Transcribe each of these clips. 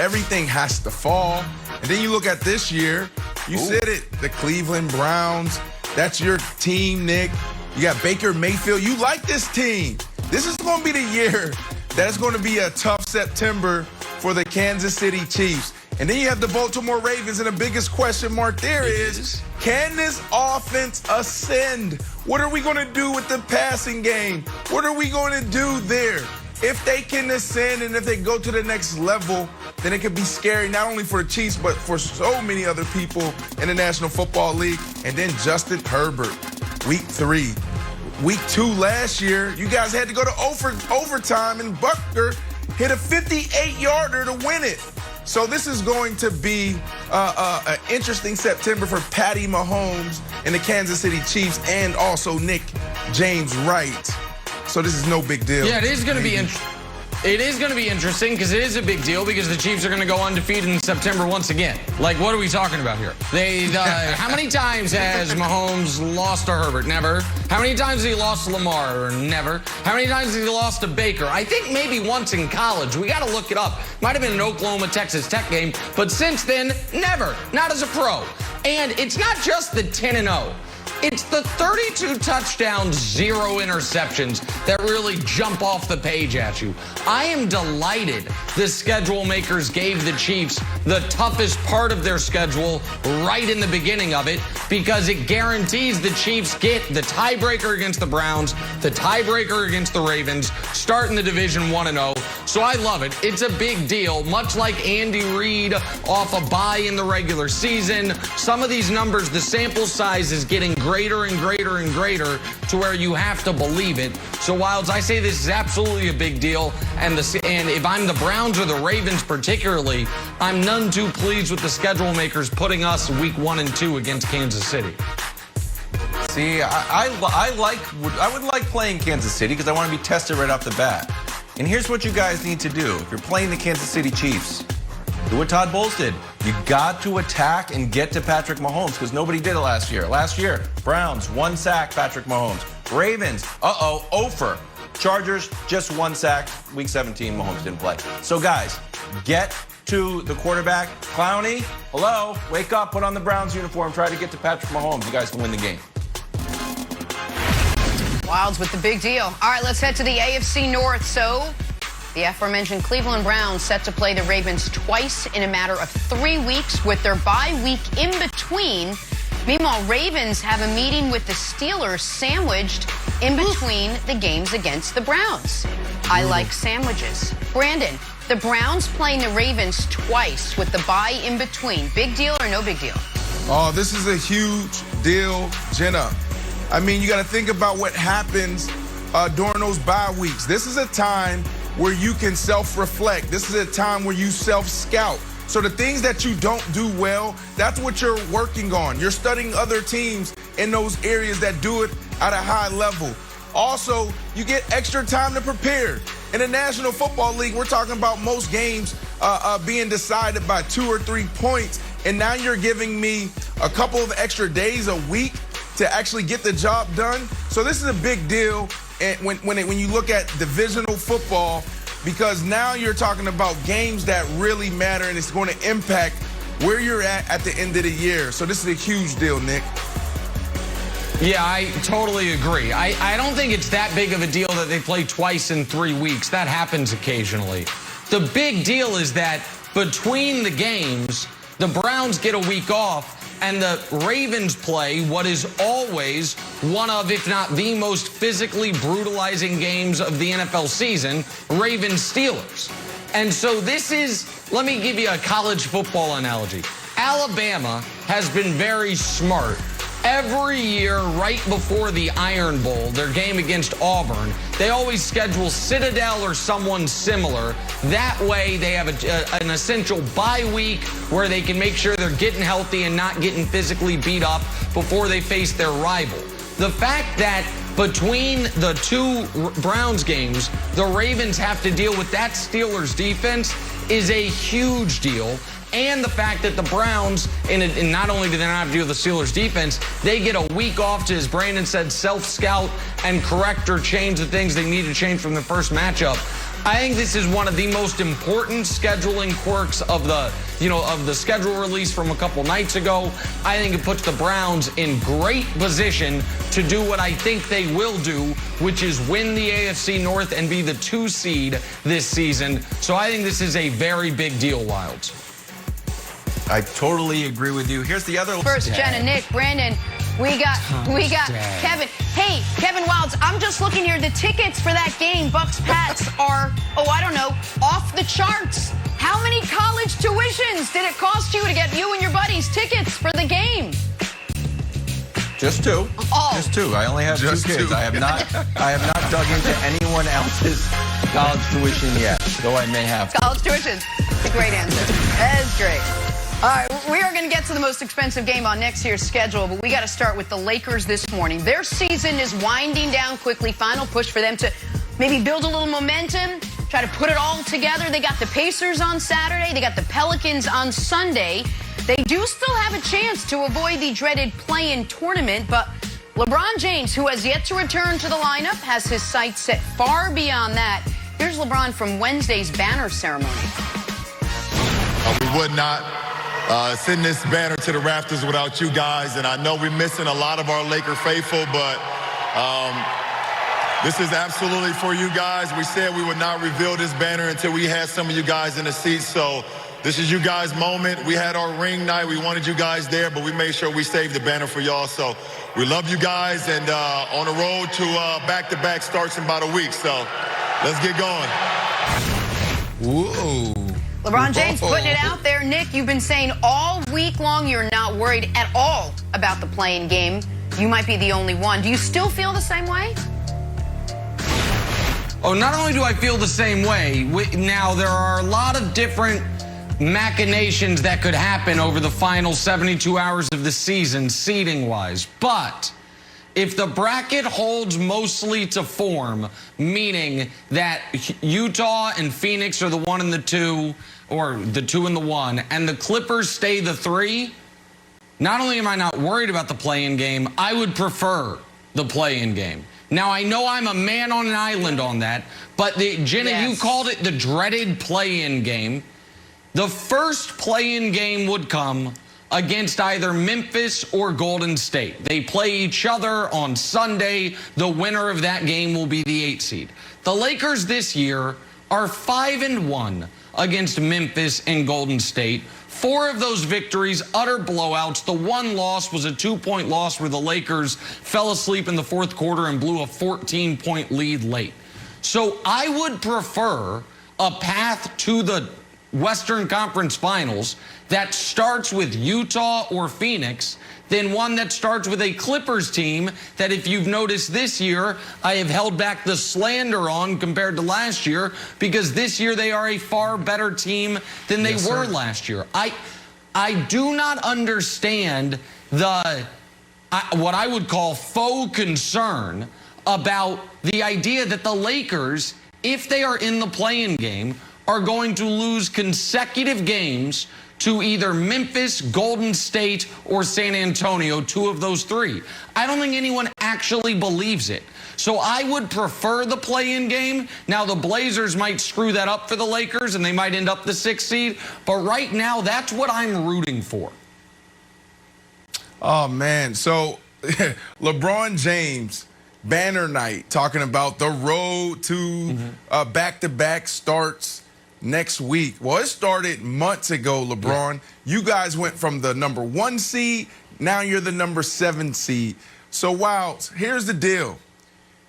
everything has to fall. And then you look at this year, you said it, the Cleveland Browns. That's your team, Nick. You got Baker Mayfield. You like this team. This is going to be the year that it's going to be a tough September for the Kansas City Chiefs. And then you have the Baltimore Ravens, and the biggest question mark there is, can this offense ascend? What are we going to do with the passing game? What are we going to do there? If they can ascend and if they go to the next level, then it could be scary not only for the Chiefs, but for so many other people in the National Football League. And then Justin Herbert, week 3. Week 2 last year, you guys had to go to overtime, and Butker hit a 58-yarder to win it. So this is going to be an interesting September for Patty Mahomes and the Kansas City Chiefs, and also Nick James Wright. So this is no big deal. Yeah, it is going to be interesting because it is a big deal because the Chiefs are going to go undefeated in September once again. Like, what are we talking about here? How many times has Mahomes lost to Herbert? Never. How many times has he lost to Lamar? Never. How many times has he lost to Baker? I think maybe once in college. We got to look it up. Might have been an Oklahoma-Texas Tech game, but since then, never. Not as a pro. And it's not just the 10-0. It's the 32 touchdowns, 0 interceptions that really jump off the page at you. I am delighted the schedule makers gave the Chiefs the toughest part of their schedule right in the beginning of it, because it guarantees the Chiefs get the tiebreaker against the Browns, the tiebreaker against the Ravens, starting the division 1-0. So I love it. It's a big deal, much like Andy Reid off a bye in the regular season. Some of these numbers, the sample size is getting greater and greater and greater to where you have to believe it. So, Wilds, I say this is absolutely a big deal. And if I'm the Browns or the Ravens particularly, I'm none too pleased with the schedule makers putting us week 1 and 2 against Kansas City. See, I would like playing Kansas City because I want to be tested right off the bat. And here's what you guys need to do. If you're playing the Kansas City Chiefs, do what Todd Bowles did. You got to attack and get to Patrick Mahomes because nobody did it last year. Last year, Browns, 1 sack, Patrick Mahomes. Ravens, 0 Chargers, just 1 sack. Week 17, Mahomes didn't play. So, guys, get to the quarterback. Clowney, hello, wake up, put on the Browns uniform, try to get to Patrick Mahomes. You guys can win the game. Wilds with the big deal. All right, let's head to the AFC North. So, the aforementioned Cleveland Browns set to play the Ravens twice in a matter of 3 weeks with their bye week in between. Meanwhile, Ravens have a meeting with the Steelers sandwiched in between the games against the Browns. I like sandwiches. Brandon, the Browns playing the Ravens twice with the bye in between. Big deal or no big deal? Oh, this is a huge deal, Jenna. I mean, you got to think about what happens during those bye weeks. This is a time where you can self-reflect. This is a time where you self-scout. So the things that you don't do well, that's what you're working on. You're studying other teams in those areas that do it at a high level. Also, you get extra time to prepare. In the National Football League, we're talking about most games being decided by 2 or 3 points. And now you're giving me a couple of extra days a week to actually get the job done. So this is a big deal when you look at divisional football, because now you're talking about games that really matter, and it's going to impact where you're at the end of the year. So this is a huge deal, Nick. Yeah, I totally agree. I don't think it's that big of a deal that they play twice in 3 weeks. That happens occasionally. The big deal is that between the games, the Browns get a week off, and the Ravens play what is always one of, if not the most physically brutalizing games of the NFL season, Ravens-Steelers. And so this is, let me give you a college football analogy. Alabama has been very smart. Every year, right before the Iron Bowl, their game against Auburn, they always schedule Citadel or someone similar. That way, they have an essential bye week where they can make sure they're getting healthy and not getting physically beat up before they face their rival. The fact that between the 2 Browns games, the Ravens have to deal with that Steelers defense is a huge deal. And the fact that the Browns, and not only do they not have to deal with the Steelers defense, they get a week off to, as Brandon said, self-scout and correct or change the things they need to change from the first matchup. I think this is one of the most important scheduling quirks of the schedule release from a couple nights ago. I think it puts the Browns in great position to do what I think they will do, which is win the AFC North and be the 2 seed this season. So I think this is a very big deal, Wilds. I totally agree with you. Here's the other. First, Jen and Nick, Brandon, we got Kevin. Hey, Kevin Wilds, I'm just looking here. The tickets for that game, Bucks-Pats, are, I don't know, off the charts. How many college tuitions did it cost you to get you and your buddies tickets for the game? Just 2. Oh. Just 2. I only have 2 kids. I have not dug into anyone else's college tuition yet, though I may have. College tuition. That's a great answer. That is great. All right, we are going to get to the most expensive game on next year's schedule, but we got to start with the Lakers this morning. Their season is winding down quickly. Final push for them to maybe build a little momentum, try to put it all together. They got the Pacers on Saturday. They got the Pelicans on Sunday. They do still have a chance to avoid the dreaded play-in tournament, but LeBron James, who has yet to return to the lineup, has his sights set far beyond that. Here's LeBron from Wednesday's banner ceremony. We would not send this banner to the rafters without you guys, and I know we're missing a lot of our Laker faithful, but this is absolutely for you guys. We said we would not reveal this banner until we had some of you guys in the seats, so this is you guys' moment. We had our ring night. We wanted you guys there, but we made sure we saved the banner for y'all, so we love you guys, and on the road to back-to-back starts in about a week, so let's get going. Whoa. LeBron James putting it out there. Nick, you've been saying all week long you're not worried at all about the play-in game. You might be the only one. Do you still feel the same way? Oh, not only do I feel the same way, now there are a lot of different machinations that could happen over the final 72 hours of the season, seeding-wise. But if the bracket holds mostly to form, meaning that Utah and Phoenix are the 1 and the 2, or the 2 and the 1, and the Clippers stay the 3, not only am I not worried about the play-in game, I would prefer the play-in game. Now, I know I'm a man on an island on that, but Jenna, yes, you called it the dreaded play-in game. The first play-in game would come against either Memphis or Golden State. They play each other on Sunday. The winner of that game will be the 8 seed. The Lakers this year are 5-1 against Memphis and Golden State. 4 of those victories, utter blowouts. The one loss was a 2-point loss where the Lakers fell asleep in the 4th quarter and blew a 14-point lead late. So I would prefer a path to the Western Conference Finals that starts with Utah or Phoenix than one that starts with a Clippers team that, if you've noticed this year, I have held back the slander on compared to last year, because this year they are a far better team than they were last year. I do not understand what I would call faux concern about the idea that the Lakers, if they are in the play-in game, are going to lose consecutive games to either Memphis, Golden State, or San Antonio, 2 of those 3. I don't think anyone actually believes it. So I would prefer the play-in game. Now, the Blazers might screw that up for the Lakers, and they might end up the 6th seed. But right now, that's what I'm rooting for. Oh, man. So LeBron James, banner night, talking about the road to back-to-back starts next week. Well, it started months ago, LeBron. You guys went from the number 1 seed, now you're the number 7 seed. So, Wilds, here's the deal.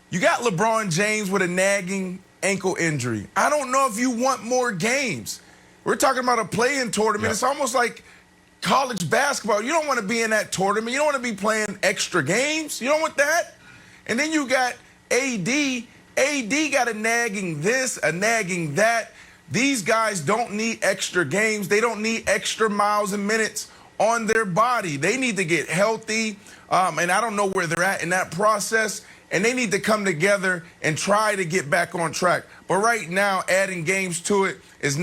You got LeBron James with a nagging ankle injury. I don't know if you want more games. We're talking about a play-in tournament. It's almost like college basketball. You don't want to be in that tournament. You don't want to be playing extra games. You don't want that. And then you got AD. AD got a nagging this, a nagging that. These guys don't need extra games. They don't need extra miles and minutes on their body. They need to get healthy, and I don't know where they're at in that process, and they need to come together and try to get back on track. But right now, adding games to it is